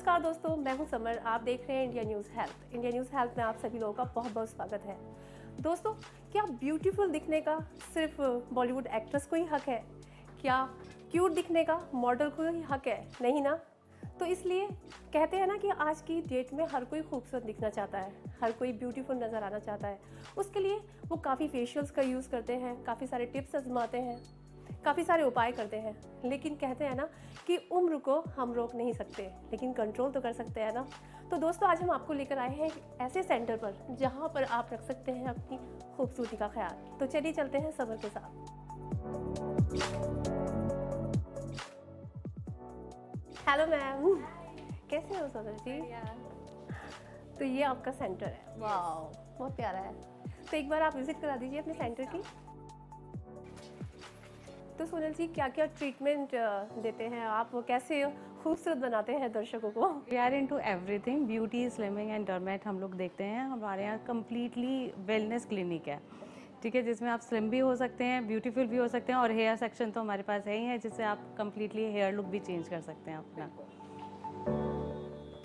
नमस्कार दोस्तों, मैं हूं समर। आप देख रहे हैं India news health. India news health में आप सभी लोगों का बहुत बहुत स्वागत है। दोस्तों, क्या ब्यूटीफुल दिखने का सिर्फ बॉलीवुड एक्ट्रेस को ही हक है? क्या क्यूट दिखने का मॉडल को ही हक है? नहीं ना। तो इसलिए कहते हैं ना कि आज की डेट में हर कोई खूबसूरत दिखना चाहता है, हर कोई ब्यूटीफुल नज़र आना चाहता है। उसके लिए वो काफ़ी फेशियल्स का यूज़ करते हैं, काफ़ी सारे टिप्स आजमाते हैं, काफ़ी सारे उपाय करते हैं। लेकिन कहते हैं ना कि उम्र को हम रोक नहीं सकते, लेकिन कंट्रोल तो कर सकते हैं ना। तो दोस्तों, आज हम आपको लेकर आए हैं एक ऐसे सेंटर पर जहां पर आप रख सकते हैं अपनी खूबसूरती का ख्याल। तो चलिए चलते हैं सबर के साथ। हेलो मैम, कैसे हो सबर जी? तो ये आपका सेंटर है। वाह, बहुत प्यारा है। तो एक बार आप विजिट करा दीजिए अपने सेंटर की। तो सोनल जी, क्या क्या ट्रीटमेंट देते हैं आप? कैसे खूबसूरत बनाते हैं दर्शकों को? We are into everything, beauty, slimming and derma हम लोग देखते हैं। हमारे यहाँ कम्प्लीटली वेलनेस क्लिनिक है, ठीक है, जिसमें आप स्लिम भी हो सकते हैं, ब्यूटीफुल भी हो सकते हैं, और हेयर सेक्शन तो हमारे पास है ही है, जिससे आप कम्प्लीटली हेयर लुक भी चेंज कर सकते हैं अपना।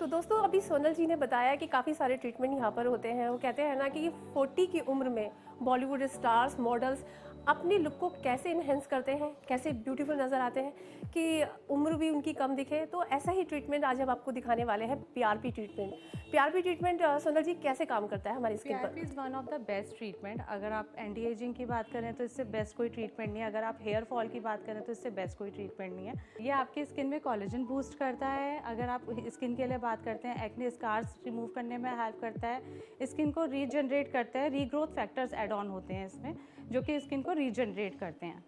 तो दोस्तों, अभी सोनल जी ने बताया कि काफ़ी सारे ट्रीटमेंट यहाँ पर होते हैं। वो कहते हैं ना कि 40 की उम्र में बॉलीवुड स्टार्स, मॉडल्स अपनी लुक को कैसे इन्हेंस करते हैं, कैसे ब्यूटीफुल नज़र आते हैं कि उम्र भी उनकी कम दिखे। तो ऐसा ही ट्रीटमेंट आज हम आपको दिखाने वाले हैं, PRP treatment. PRP treatment Sonal ji कैसे काम करता है हमारी स्किन पर? PRP is one of the best treatment. अगर आप एंटी एजिंग की बात करें तो इससे बेस्ट कोई ट्रीटमेंट नहीं है। अगर आप हेयर फॉल की बात करें तो इससे बेस्ट कोई ट्रीटमेंट नहीं है। ये आपकी स्किन में कोलेजन बूस्ट करता है। अगर आप स्किन के लिए बात करते हैं, एक्ने स्कार्स रिमूव करने में हेल्प करता है, स्किन को रीजनरेट करता है। रीग्रोथ फैक्टर्स एड ऑन होते हैं इसमें, जो कि स्किन को रीजनरेट करते हैं।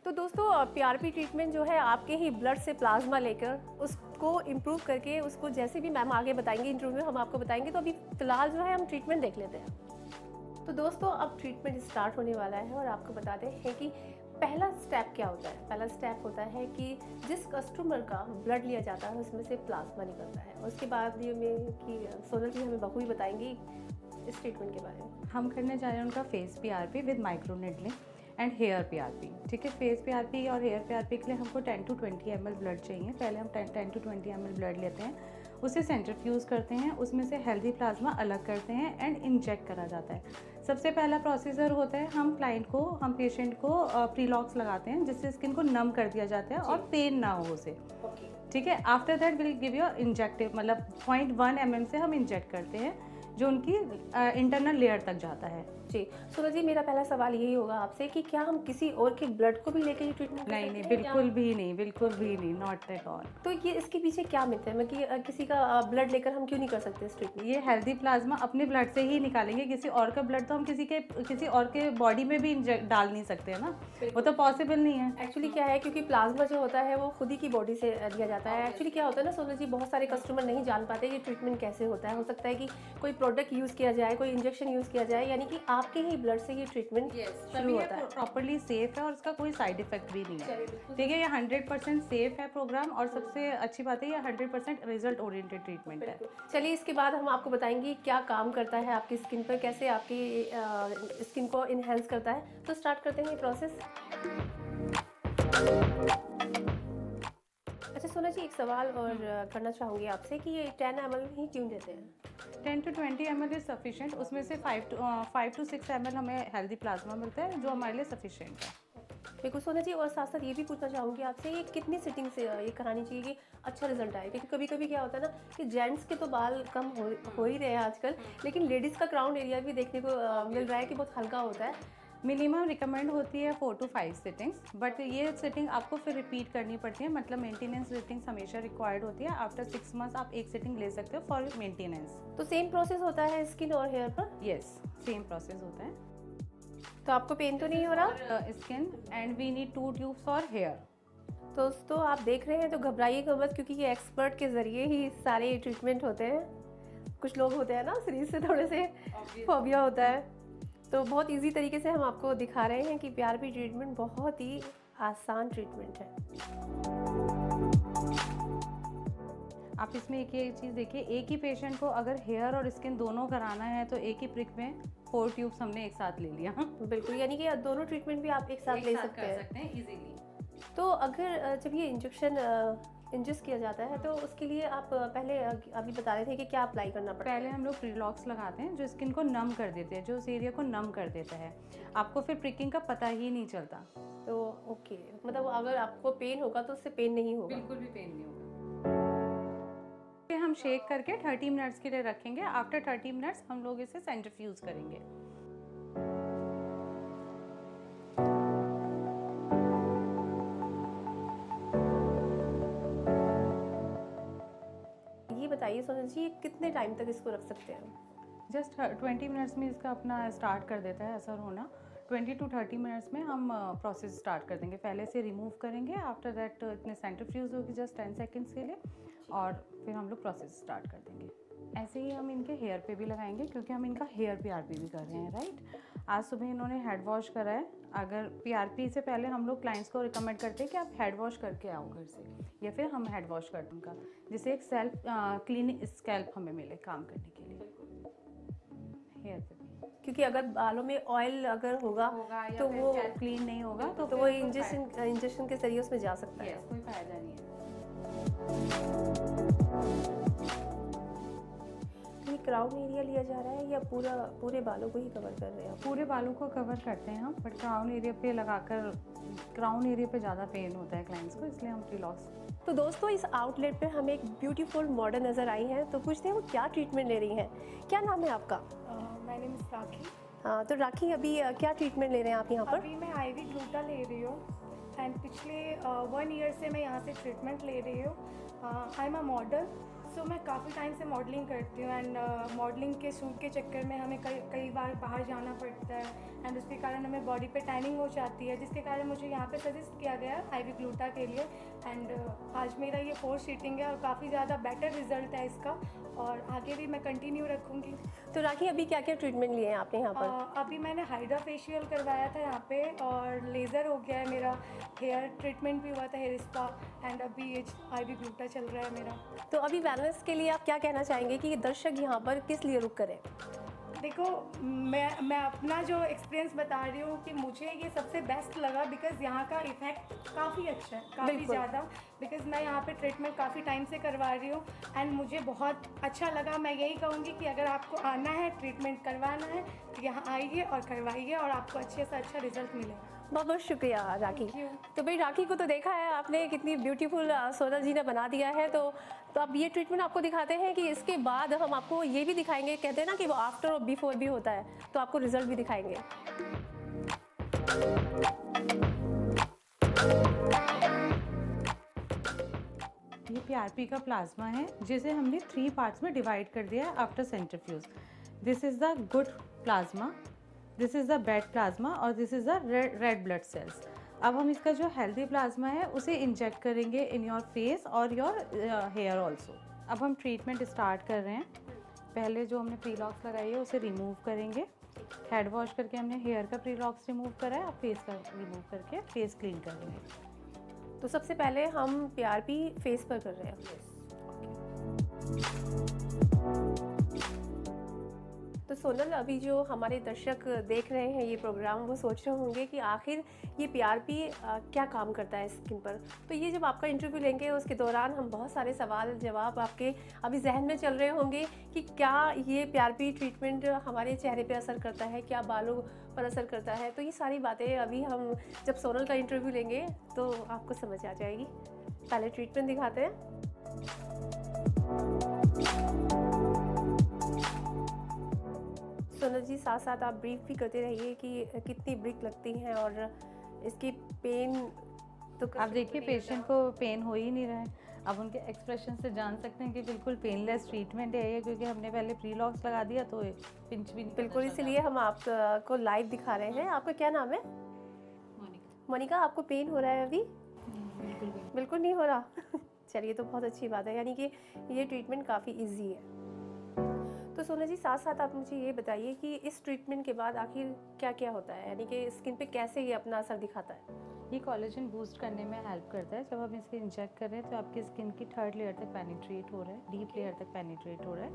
तो दोस्तों, पीआरपी ट्रीटमेंट जो है आपके ही ब्लड से प्लाज्मा लेकर उसको इम्प्रूव करके, उसको जैसे भी मैम आगे बताएंगे इंटरव्यू में हम आपको बताएंगे। तो अभी फिलहाल जो है हम ट्रीटमेंट देख लेते हैं। तो दोस्तों, अब ट्रीटमेंट स्टार्ट होने वाला है और आपको बताते हैं कि पहला स्टेप क्या होता है। पहला स्टेप होता है कि जिस कस्टमर का ब्लड लिया जाता है उसमें से प्लाज्मा निकलता है। उसके बाद ये में कि सोनल जी हमें बखूबी बताएंगी इस ट्रीटमेंट के बारे में। हम करने जा रहे हैं उनका face PRP with micro needling and hair PRP, ठीक है। फेस पीआरपी और हेयर पीआरपी के लिए हमको 10 to 20 ml ब्लड चाहिए। पहले हम 10 to 20 ml ब्लड लेते हैं, उसे सेंट्रीफ्यूज करते हैं, उसमें से हेल्दी प्लाज्मा अलग करते हैं एंड इंजेक्ट करा जाता है। सबसे पहला प्रोसीजर होता है, हम पेशेंट को प्रीलॉक्स लगाते हैं, जिससे स्किन को नम कर दिया जाता है और पेन ना हो उसे, ठीक है। After that will give you injective, मतलब 0.1 mm से हम इंजेक्ट करते हैं, जो उनकी इंटरनल लेयर तक जाता है। जी सूरज जी, मेरा पहला सवाल यही होगा आपसे कि क्या हम किसी और के ब्लड को भी लेके ये ट्रीटमेंट नहीं, बिल्कुल भी नहीं, बिल्कुल भी नहीं, नॉट एट ऑल। तो ये इसके पीछे क्या मिथ है? कि किसी का ब्लड लेकर हम क्यों नहीं कर सकते इस ट्रीटमेंट? ये हेल्दी प्लाज्मा अपने ब्लड से ही निकालेंगे। किसी और का ब्लड तो हम किसी और के बॉडी में भी डाल नहीं सकते है ना, वो तो पॉसिबल नहीं है। एक्चुअली क्या है, क्योंकि प्लाज्मा जो होता है वो खुद ही की बॉडी से लिया जाता है। एक्चुअली क्या होता है ना सोनल जी, बहुत सारे कस्टमर नहीं जान पाते ये ट्रीटमेंट कैसे होता है। हो सकता है कि कोई प्रोडक्ट यूज़ किया जाए, कोई इंजेक्शन यूज़ किया जाए, यानी कि आपके ही ब्लड से ये ट्रीटमेंट शुरू होता है। प्रॉपर्ली सेफ है और इसका कोई साइड इफेक्ट भी नहीं है, ठीक है। ये 100% सेफ है प्रोग्राम, और सबसे अच्छी बात है ये 100% रिजल्ट ओरिएंटेड ट्रीटमेंट है। चलिए, इसके बाद हम आपको बताएंगे क्या काम करता है आपकी स्किन पर, कैसे आपकी स्किन को इन्हेंस करता है। तो स्टार्ट करते हैं ये प्रोसेस। अच्छा सोना जी, एक सवाल और करना चाहूँगी आपसे कि ये 10 ml ही क्यों देते हैं? 10 to 20 ml इज सफिशिएंट। उसमें से 5 to 6 ml हमें हेल्दी प्लाज्मा मिलता है, जो हमारे लिए सफिशिएंट है। बिल्कुल सोना जी, और साथ साथ ये भी पूछना चाहूँगी आपसे, ये कितनी सिटिंग से ये करानी चाहिए कि अच्छा रिजल्ट आए? क्योंकि कभी कभी क्या होता है ना कि जेंट्स के तो बाल कम हो ही रहे हैं आजकल, लेकिन लेडीज़ का क्राउन एरिया भी देखने को मिल रहा है कि बहुत हल्का होता है। मिनिमम रिकमेंड होती है 4 to 5 सिटिंग्स, बट ये सिटिंग आपको फिर रिपीट करनी पड़ती है, मतलब मेंटेनेंस सिटिंग्स हमेशा रिक्वायर्ड होती है। आफ्टर 6 मंथ्स आप एक सिटिंग ले सकते हो फॉर मेंटेनेंस। तो सेम प्रोसेस होता है स्किन और हेयर पर? यस, सेम प्रोसेस होता है। तो आपको पेन तो नहीं हो रहा? Skin and we need 2 tubes for hair. दोस्तों, आप देख रहे हैं तो घबराइएगा मत, क्योंकि ये एक्सपर्ट के ज़रिए ही सारे ट्रीटमेंट होते हैं। कुछ लोग होते हैं ना, शरीर से थोड़े से फोबिया होता है, तो बहुत इजी तरीके से हम आपको दिखा रहे हैं कि पीआरपी ट्रीटमेंट बहुत ही आसान ट्रीटमेंट है। आप इसमें एक ही चीज़ देखिए, एक ही पेशेंट को अगर हेयर और स्किन दोनों कराना है तो एक ही प्रिक में 4 ट्यूब्स हमने एक साथ ले लिया। बिल्कुल, यानी कि दोनों ट्रीटमेंट भी आप एक साथ ले सकते हैं इजीली। तो अगर जब ये इंजेक्शन इंजेस्ट किया जाता है, तो उसके लिए आप पहले अभी बता रहे थे कि क्या अप्लाई करना पड़ता है? पहले हम लोग प्रीलॉक्स लगाते हैं जो स्किन को नम कर देते हैं, जो उस एरिया को नम कर देता है। आपको फिर प्रिकिंग का पता ही नहीं चलता। तो ओके, मतलब अगर आपको पेन होगा तो उससे पेन नहीं होगा? बिल्कुल भी पेन नहीं होगा। फिर हम शेक करके 30 मिनट्स के लिए रखेंगे। आफ्टर 30 मिनट्स हम लोग इसे सेंट्रीफ्यूज करेंगे। ये बताइए सोनल जी, कितने टाइम तक इसको रख सकते हैं? जस्ट 20 मिनट्स में इसका अपना स्टार्ट कर देता है असर होना। 20 to 30 मिनट्स में हम प्रोसेस स्टार्ट कर देंगे। पहले से रिमूव करेंगे, आफ्टर दैट इतने सेंट्रीफ्यूज होगी जस्ट 10 सेकेंड्स के लिए, और फिर हम लोग प्रोसेस स्टार्ट कर देंगे। ऐसे ही हम इनके हेयर पे भी लगाएंगे क्योंकि हम इनका हेयर पीआरपी भी कर रहे हैं, राइट। आज सुबह इन्होंने हेड वॉश करा है। अगर पीआरपी से पहले हम लोग क्लाइंट्स को रिकमेंड करते हैं कि आप हेड वॉश करके आओ घर से, या फिर हम हेड वॉश कर दूँ उनका, जिससे एक सेल्फ क्लीन स्कैल्प हमें मिले काम करने के लिए हेयर पे। क्योंकि अगर बालों में ऑयल अगर होगा तो वो क्लीन नहीं होगा तो वो इंजेक्शन के जरिए उसमें जा सकता है। कोई फायदा नहीं है। ये क्राउन एरिया लिया जा रहा है या पूरे बालों को ही कवर कर रहे हैं? पूरे बालों को कवर करते हैं हम, बट क्राउन एरिया पे लगाकर, क्राउन एरिया पे ज़्यादा पेन होता है क्लाइंट्स को, इसलिए हम प्रीलॉक्स। तो दोस्तों, इस आउटलेट पे हमें एक ब्यूटीफुल मॉडल नज़र आई हैं, तो पूछते हैं वो क्या ट्रीटमेंट ले रही हैं। क्या नाम है आपका? माय नेम इज़ राखी। हाँ, तो राखी अभी क्या ट्रीटमेंट ले रहे हैं आप यहाँ पर? अभी मैं आईवी ग्लूटा ले रही हूँ, एंड पिछले 1 ईयर से मैं यहाँ से ट्रीटमेंट ले रही हूँ। आई एम अ मॉडल, सो मैं काफ़ी टाइम से मॉडलिंग करती हूँ, एंड मॉडलिंग के शूट के चक्कर में हमें कई बार बाहर जाना पड़ता है, एंड उसके कारण हमें बॉडी पे टैनिंग हो जाती है, जिसके कारण मुझे यहाँ पे सजेस्ट किया गया है आईवी ग्लूटा के लिए। एंड आज मेरा ये 4th सीटिंग है और काफ़ी ज़्यादा बेटर रिजल्ट है इसका, और आगे भी मैं कंटिन्यू रखूँगी। तो राखी, अभी क्या क्या ट्रीटमेंट लिए हैं आपने यहाँ पर? अभी मैंने हाइड्रा फेशियल करवाया था यहाँ पे, और लेज़र हो गया है मेरा, हेयर ट्रीटमेंट भी हुआ था, हेयर स्पा, एंड अभी ये आईवी ग्लूटा चल रहा है मेरा। तो अभी वेलनेस के लिए आप क्या कहना चाहेंगे कि दर्शक यहाँ पर किस लिए रुक करें? देखो, मैं अपना जो एक्सपीरियंस बता रही हूँ कि मुझे ये सबसे बेस्ट लगा, बिकॉज़ यहाँ का इफ़ेक्ट काफ़ी अच्छा है, काफ़ी ज़्यादा, बिकॉज़ मैं यहाँ पे ट्रीटमेंट काफ़ी टाइम से करवा रही हूँ, एंड मुझे बहुत अच्छा लगा। मैं यही कहूँगी कि अगर आपको आना है, ट्रीटमेंट करवाना है, तो यहाँ आइए और करवाइए, और आपको अच्छे से अच्छा रिजल्ट मिलेगा। बहुत बहुत शुक्रिया राखी। तो भाई, राखी को तो देखा है आपने, कितनी ब्यूटीफुल सोनल जी ने बना दिया है। तो अब ये ट्रीटमेंट आपको दिखाते हैं कि इसके बाद हम आपको ये भी दिखाएंगे, कहते हैं ना कि वो आफ्टर और बिफोर भी होता है, तो आपको रिजल्ट भी दिखाएंगे। ये पीआरपी का प्लाज्मा है जिसे हमने 3 पार्ट्स में डिवाइड कर दिया है after centrifuge. This is the good plasma, this is the bad plasma, और this is the red blood cells. अब हम इसका जो हेल्दी प्लाज्मा है उसे इंजेक्ट करेंगे इन योर फेस और योर हेयर ऑल्सो। अब हम ट्रीटमेंट स्टार्ट कर रहे हैं। पहले जो हमने प्रीलॉक्स लगाई है उसे रिमूव करेंगे। हेड वॉश करके हमने हेयर का प्रीलॉक्स रिमूव करा है, अब फेस का रिमूव करके फेस क्लीन करेंगे। तो सबसे पहले हम पीआरपी फेस पर कर रहे हैं। तो सोनल, अभी जो हमारे दर्शक देख रहे हैं ये प्रोग्राम, वो सोच रहे होंगे कि आखिर ये पीआरपी क्या काम करता है स्किन पर। तो ये जब आपका इंटरव्यू लेंगे उसके दौरान हम बहुत सारे सवाल जवाब आपके अभी जहन में चल रहे होंगे कि क्या ये पीआरपी ट्रीटमेंट हमारे चेहरे पे असर करता है, क्या बालों पर असर करता है। तो ये सारी बातें अभी हम जब सोनल का इंटरव्यू लेंगे तो आपको समझ आ जाएगी। पहले ट्रीटमेंट दिखाते हैं। सोनल जी, साथ साथ आप ब्रीफ भी करते रहिए कि कितनी ब्रिक लगती हैं और इसकी पेन। तो आप देखिए, पेशेंट को पेन हो ही नहीं रहा है। अब उनके एक्सप्रेशन से जान सकते हैं कि बिल्कुल पेनलेस ट्रीटमेंट है ये, क्योंकि हमने पहले प्रीलॉक्स लगा दिया तो पिंच भी नहीं। बिल्कुल, इसलिए हम आपको लाइव दिखा रहे हैं। आपका क्या नाम है? मोनिका। आपको पेन हो रहा है अभी? बिल्कुल नहीं हो रहा। चलिए, तो बहुत अच्छी बात है, यानी कि ये ट्रीटमेंट काफ़ी ईजी है। तो तो सोना जी, साथ साथ आप मुझे ये बताइए कि इस ट्रीटमेंट के बाद आखिर क्या क्या होता है, यानी कि स्किन पे कैसे ये अपना असर दिखाता है? ये कोलेजन बूस्ट करने में हेल्प करता है। जब हम इसे इंजेक्ट कर रहे हैं तो आपकी स्किन की 3rd लेयर तक पेनिट्रेट हो रहा है, डीप लेयर तक पेनिट्रेट हो रहा है।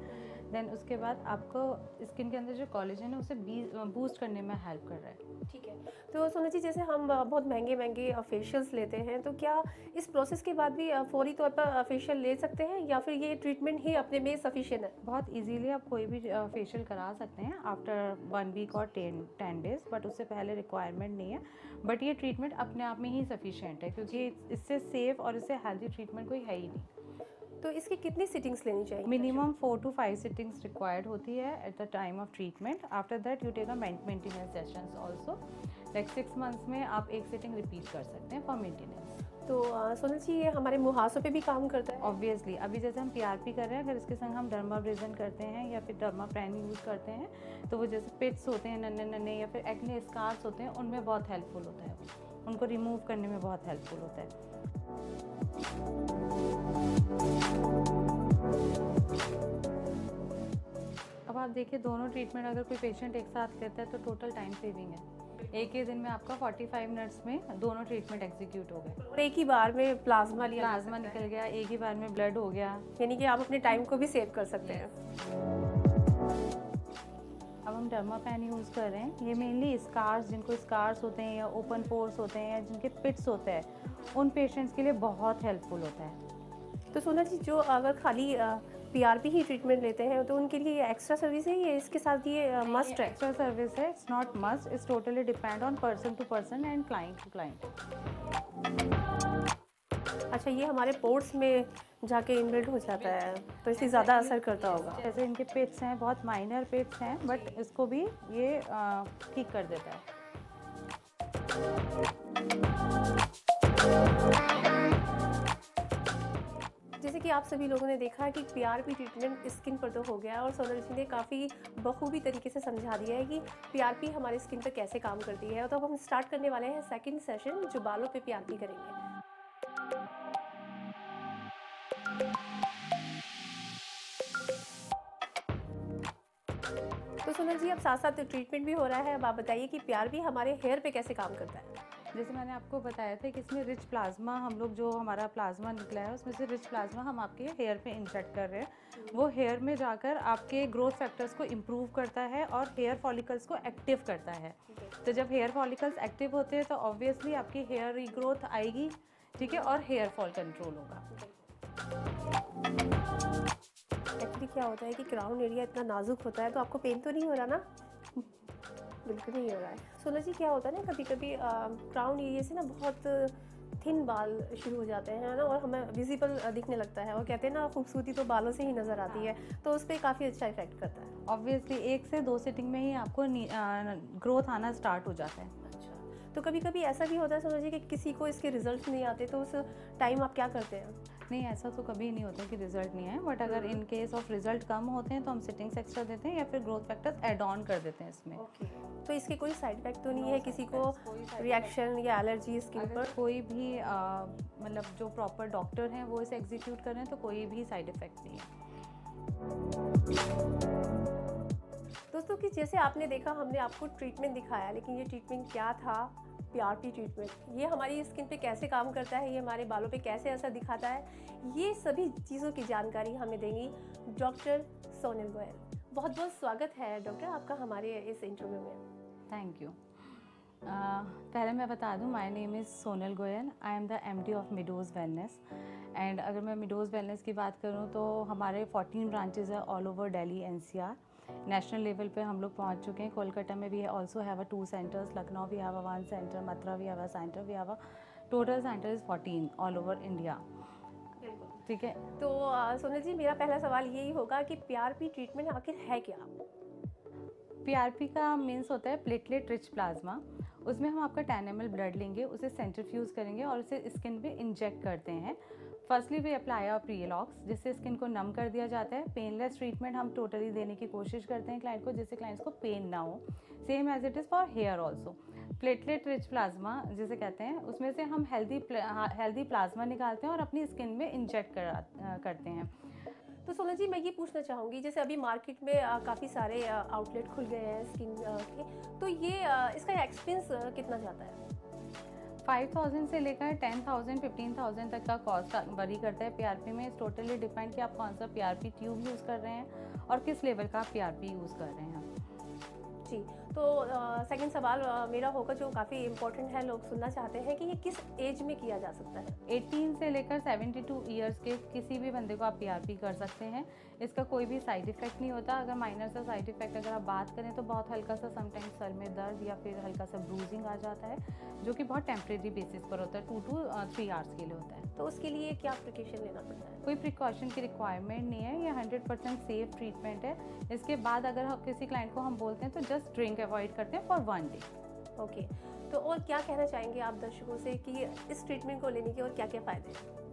देन उसके बाद आपको स्किन के अंदर जो कोलेजन है उसे बूस्ट करने में हेल्प कर रहा है। ठीक है। तो सोना जी, जैसे हम बहुत महंगे महंगे फेशियल्स लेते हैं, तो क्या इस प्रोसेस के बाद भी फौरी तौर पर फेशियल ले सकते हैं, या फिर ये ट्रीटमेंट ही अपने में सफिशिएंट है? बहुत इजीली आप कोई भी फेशियल करा सकते हैं आफ्टर 1 वीक और 10 डेज, बट उससे पहले रिक्वायरमेंट नहीं है। बट ये ट्रीटमेंट अपने आप में ही सफिशिएंट है, क्योंकि इससे सेफ और इससे हेल्दी ट्रीटमेंट कोई है ही नहीं। तो इसकी कितनी सिटिंग्स लेनी चाहिए? मिनिमम 4 to 5 सिटिंग्स रिक्वायर्ड होती है at the time of treatment. After that you take a maintenance sessions also, like 6 months में आप एक सिटिंग रिपीट कर सकते हैं फॉर मेंटेनेंस। तो सोनल जी, ये हमारे मुहासों पे भी काम करता है? ऑब्वियसली अभी जैसे हम पीआरपी कर रहे हैं, अगर इसके संग हम डर्माब्रेजन करते हैं या फिर डर्माप्रेन यूज़ करते हैं, तो वो जैसे पिट्स होते हैं नन्हे नन्हे या फिर एक्ने स्कार्स होते हैं, उनमें बहुत हेल्पफुल होता है। उनको रिमूव करने में बहुत हेल्पफुल होता है। अब आप देखिए, दोनों ट्रीटमेंट अगर कोई पेशेंट एक साथ करता है तो टोटल टाइम सेविंग है। एक ही दिन में आपका 45 मिनट्स में दोनों ट्रीटमेंट एग्जीक्यूट हो गए। और एक ही बार में प्लाज्मा निकल गया, एक ही बार में ब्लड हो गया, यानी कि आप अपने टाइम को भी सेव कर सकते हैं। अब हम डर्मापेन यूज़ कर रहे हैं। ये मेनली स्कार्स, जिनको स्कार्स होते हैं या ओपन पोर्स होते हैं या जिनके पिट्स होते हैं, उन पेशेंट्स के लिए बहुत हेल्पफुल होता है। तो सोना जी, जो अगर खाली पीआरपी ही ट्रीटमेंट लेते हैं तो उनके लिए एक्स्ट्रा सर्विस है, ये इसके साथ ये मस्ट है? एक्स्ट्रा सर्विस है, it's not must, it's totally depend on person to person and client to client. अच्छा, ये हमारे पोर्ट्स में जाके इनबिल्ट हो जाता है, तो इससे ज़्यादा असर करता होगा? जैसे इनके पिट्स हैं, बहुत माइनर पिट्स हैं, बट इसको भी ये ठीक कर देता है। जैसे कि आप सभी लोगों ने देखा कि पीआरपी ट्रीटमेंट स्किन पर तो हो गया, और सोनल जी ने काफ़ी बखूबी तरीके से समझा दिया है कि पीआरपी हमारे स्किन पर कैसे काम करती है। तो अब हम स्टार्ट करने वाले हैं सेकंड सेशन, जो बालों पे पीआरपी करेंगे। तो सोनल जी, अब साथ साथ ट्रीटमेंट भी हो रहा है। अब आप बताइए कि पीआरपी हमारे हेयर पे कैसे काम करता है? जैसे मैंने आपको बताया था कि इसमें रिच प्लाज्मा, हम लोग जो हमारा प्लाज्मा निकला है उसमें से रिच प्लाज्मा हम आपके हेयर पे इंजेक्ट कर रहे हैं। वो हेयर में जाकर आपके ग्रोथ फैक्टर्स को इम्प्रूव करता है और हेयर फॉलिकल्स को एक्टिव करता है। तो जब हेयर फॉलिकल्स एक्टिव होते हैं तो ऑब्वियसली आपकी हेयर रीग्रोथ आएगी, ठीक है, और हेयर फॉल कंट्रोल होगा। एक्चुअली क्या होता है कि क्राउन एरिया इतना नाजुक होता है, तो आपको पेन तो नहीं हो रहा ना? बिल्कुल नहीं हो रहा है। सोना जी, क्या होता है ना, कभी कभी क्राउन एरिया से ना बहुत थिन बाल शुरू हो जाते हैं ना, और हमें विजिबल दिखने लगता है, और कहते हैं ना खूबसूरती तो बालों से ही नज़र आती है, तो उस पर काफ़ी अच्छा इफेक्ट करता है। ऑब्वियसली 1 से 2 सिटिंग में ही आपको ग्रोथ आना स्टार्ट हो जाता है। अच्छा, तो कभी कभी ऐसा भी होता है सोना जी कि किसी को इसके रिजल्ट नहीं आते, तो उस टाइम आप क्या करते हैं? नहीं, ऐसा तो कभी नहीं होता कि रिजल्ट नहीं है, बट अगर इन केस ऑफ रिजल्ट कम होते हैं तो हम सिटिंग्स एक्स्ट्रा देते हैं या फिर ग्रोथ फैक्टर्स ऐड ऑन कर देते हैं इसमें। तो इसके कोई साइड इफेक्ट तो नहीं है, किसी को रिएक्शन या एलर्जी स्किन पर? कोई भी मतलब जो प्रॉपर डॉक्टर हैं वो इसे एग्जीक्यूट कर रहे हैं तो कोई भी साइड इफेक्ट नहीं है। दोस्तों, कि जैसे आपने देखा, हमने आपको ट्रीटमेंट दिखाया, लेकिन ये ट्रीटमेंट क्या था? PRP treatment. ये हमारी स्किन पे कैसे काम करता है, ये हमारे बालों पे कैसे असर दिखाता है, ये सभी चीज़ों की जानकारी हमें देंगी डॉक्टर सोनल गोयल। बहुत बहुत स्वागत है डॉक्टर आपका हमारे इस इंटरव्यू में। Thank you. पहले मैं बता दूं, my name is Sonal Goyal, I am the MD of Meadows Wellness. And अगर मैं मिडोज़ वेलनेस की बात करूं तो हमारे 14 ब्रांचेज़ है all over Delhi NCR. National level पे हम लोग पहुंच चुके हैं। कोलकाता में भी also have 2 centres, Lucknow we have 1 centre, Mathura we have centre, we have total centre is 14 all over India. ठीक है, तो सोनल जी, मेरा पहला सवाल यही होगा कि पीआरपी ट्रीटमेंट आखिर है क्या? पीआरपी का मीन्स होता है प्लेटलेट रिच प्लाज्मा। उसमें हम आपका 10 ml ब्लड लेंगे, उसे सेंट्रीफ्यूज करेंगे और उसे स्किन पे इंजेक्ट करते हैं। फर्स्टली वी अप्लाई आवर प्रीलॉक्स, जिससे स्किन को नम कर दिया जाता है। पेनलेस ट्रीटमेंट हम टोटली देने की कोशिश करते हैं क्लाइंट को, जिससे क्लाइंट्स को पेन ना हो। Same as it is for hair also. Platelet rich plasma जिसे कहते हैं, उसमें से हम हेल्दी प्लाज्मा निकालते हैं और अपनी स्किन में इंजेक्ट करते हैं। तो सोना जी, मैं ये पूछना चाहूँगी, जैसे अभी मार्केट में काफ़ी सारे आउटलेट खुल गए हैं स्किन के, तो ये इसका एक्सपेंस कितना जाता है? 5000 से लेकर 10,000 15,000 तक का कॉस्ट वरी करता है पीआरपी में। इस टोटली डिपेंड कि आप कौन सा पीआरपी ट्यूब यूज़ कर रहे हैं और किस लेवल का आप पीआरपी यूज़ कर रहे हैं। जी, तो सेकंड सवाल मेरा होगा जो काफ़ी इम्पोर्टेंट है, लोग सुनना चाहते हैं कि ये किस एज में किया जा सकता है? 18 से लेकर 72 ईयर्स के किसी भी बंदे को आप पीआरपी कर सकते हैं। इसका कोई भी साइड इफ़ेक्ट नहीं होता। अगर माइनर सा साइड इफ़ेक्ट अगर आप बात करें तो बहुत हल्का सा समटाइम्स सर में दर्द या फिर हल्का सा ब्रूजिंग आ जाता है, जो कि बहुत टेम्परेरी बेसिस पर होता है, 2 to 3 आवर्स के लिए होता है। तो उसके लिए क्या प्रिकॉशन लेना पड़ता है? कोई प्रिकॉशन की रिक्वायरमेंट नहीं है, ये 100% सेफ ट्रीटमेंट है। इसके बाद अगर किसी क्लाइंट को हम बोलते हैं तो जस्ट ड्रिंक अवॉइड करते हैं फॉर 1 डे। ओके, तो और क्या कहना चाहेंगे आप दर्शकों से कि इस ट्रीटमेंट को लेने के और क्या क्या फ़ायदे हैं?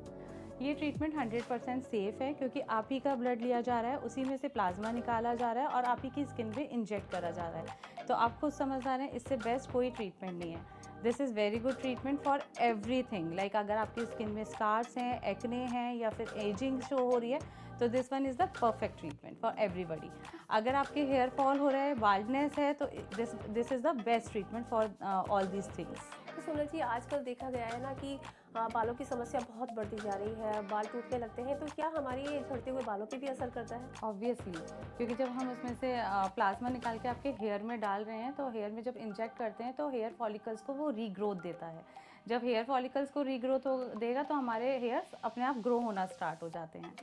ये ट्रीटमेंट 100% सेफ है, क्योंकि आप ही का ब्लड लिया जा रहा है, उसी में से प्लाज्मा निकाला जा रहा है और आप ही की स्किन पे इंजेक्ट करा जा रहा है। तो आप खुद समझदार हैं, इससे बेस्ट कोई ट्रीटमेंट नहीं है। This is very good treatment for everything. Like अगर आपकी स्किन में स्कार्स हैं, एक्ने हैं या फिर एजिंग शो हो रही है, तो this one is the perfect treatment for everybody. अगर आपके हेयर फॉल हो रहा है, बाल्डनेस है, तो this is the best treatment for all these things. तो सोनल जी, आजकल देखा गया है ना कि बालों की समस्या बहुत बढ़ती जा रही है, बाल टूटने लगते हैं, तो क्या हमारे झड़ते हुए बालों पे भी असर करता है? ऑब्वियसली, क्योंकि जब हम उसमें से प्लाज्मा निकाल के आपके हेयर में डाल रहे हैं, तो हेयर में जब इंजेक्ट करते हैं तो हेयर फॉलिकल्स को वो रीग्रोथ देता है। जब हेयर फॉलिकल्स को रीग्रोथ हो देगा तो हमारे हेयर्स अपने आप ग्रो होना स्टार्ट हो जाते हैं।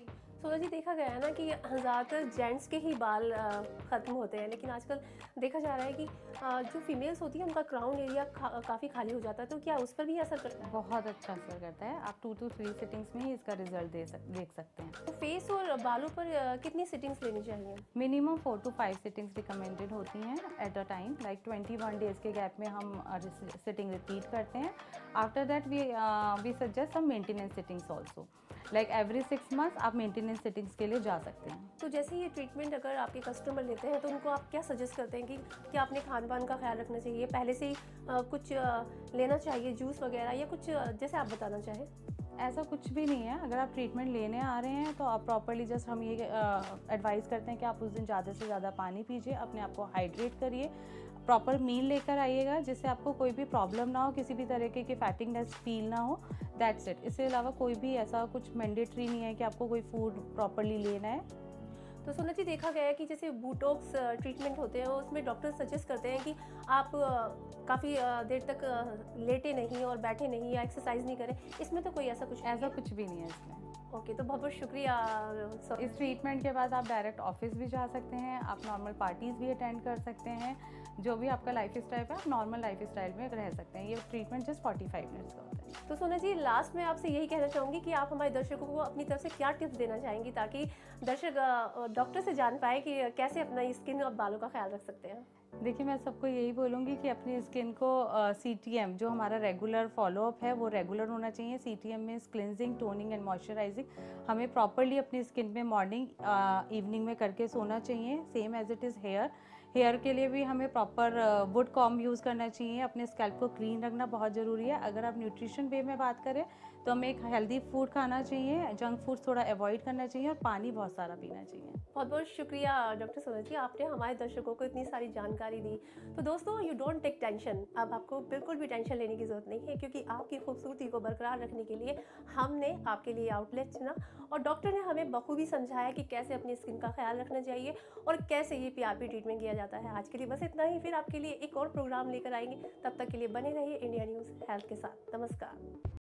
सोना जी, देखा गया है ना कि ज़्यादातर जेंट्स के ही बाल ख़त्म होते हैं, लेकिन आजकल देखा जा रहा है कि जो फीमेल्स होती हैं उनका क्राउन एरिया काफ़ी खाली हो जाता है, तो क्या उस पर भी असर करता है? बहुत अच्छा असर करता है। आप 2 to 3 सिटिंग्स में ही इसका रिजल्ट देख सकते हैं। तो फेस और बालों पर कितनी सिटिंग्स लेनी चाहिए? मिनिमम 4 to 5 सिटिंग्स रिकमेंडेड होती हैं at a time. Like 21 days के गैप में हम सिटिंग रिपीट करते हैं। After that we suggest some maintenance sittings also. Like every 6 months आप मेंटेनेंस सेटिंग्स के लिए जा सकते हैं। तो जैसे ये ट्रीटमेंट अगर आपके कस्टमर लेते हैं तो उनको आप क्या सजेस्ट करते हैं कि क्या अपने खान पान का ख्याल रखना चाहिए, पहले से ही कुछ लेना चाहिए जूस वगैरह, या कुछ जैसे आप बताना चाहें? ऐसा कुछ भी नहीं है। अगर आप ट्रीटमेंट लेने आ रहे हैं तो आप प्रॉपर्ली जस्ट हम ये एडवाइस करते हैं कि आप उस दिन ज़्यादा से ज़्यादा पानी पीजिए, अपने आप को हाइड्रेट करिए, प्रॉपर मील लेकर आइएगा जिससे आपको कोई भी प्रॉब्लम ना हो, किसी भी तरीके की फैटिंगनेस फील ना हो। That's it. इसके अलावा कोई भी ऐसा कुछ मैंडेटरी नहीं है कि आपको कोई फूड प्रॉपरली लेना है। तो सोना जी, देखा गया है कि जैसे बोटॉक्स ट्रीटमेंट होते हैं उसमें डॉक्टर सजेस्ट करते हैं कि आप काफ़ी देर तक लेटे नहीं और बैठे नहीं या एक्सरसाइज नहीं करें, इसमें तो कोई ऐसा कुछ भी नहीं है इसमें। ओके, तो बहुत बहुत शुक्रिया। इस ट्रीटमेंट के बाद आप डायरेक्ट ऑफिस भी जा सकते हैं, आप नॉर्मल पार्टीज़ भी अटेंड कर सकते हैं, जो भी आपका लाइफ स्टाइल है आप नॉर्मल लाइफ स्टाइल में रह सकते हैं। ये ट्रीटमेंट जस्ट 45 मिनट्स का होता है। तो सोना जी, लास्ट में आपसे यही कहना चाहूँगी कि आप हमारे दर्शकों को अपनी तरफ से क्या टिप्स देना चाहेंगी ताकि दर्शक डॉक्टर से जान पाए कि कैसे अपना स्किन और बालों का ख्याल रख सकते हैं? देखिए, मैं सबको यही बोलूँगी कि अपनी स्किन को CTM जो हमारा रेगुलर फॉलोअप है वो रेगुलर होना चाहिए। CTM means cleansing, toning and moisturising. हमें प्रॉपरली अपनी स्किन में मॉर्निंग इवनिंग में करके सोना चाहिए। Same as it is hair के लिए भी हमें प्रॉपर वुड कॉम्ब यूज़ करना चाहिए। अपने स्कैल्प को क्लीन रखना बहुत ज़रूरी है। अगर आप न्यूट्रिशन वे में बात करें तो हमें एक हेल्दी फूड खाना चाहिए, जंक फूड थोड़ा अवॉइड करना चाहिए और पानी बहुत सारा पीना चाहिए। बहुत बहुत शुक्रिया डॉक्टर सोना जी, आपने हमारे दर्शकों को इतनी सारी जानकारी दी। तो दोस्तों, यू डोंट टेक टेंशन। अब आपको बिल्कुल भी टेंशन लेने की ज़रूरत नहीं है, क्योंकि आपकी खूबसूरती को बरकरार रखने के लिए हमने आपके लिए आउटलेट चुना और डॉक्टर ने हमें बखूबी समझाया कि कैसे अपनी स्किन का ख्याल रखना चाहिए और कैसे ये PRP ट्रीटमेंट किया जाता है। आज के लिए बस इतना ही, फिर आपके लिए एक और प्रोग्राम लेकर आएंगे। तब तक के लिए बने रहिए इंडिया न्यूज़ हेल्थ के साथ। नमस्कार।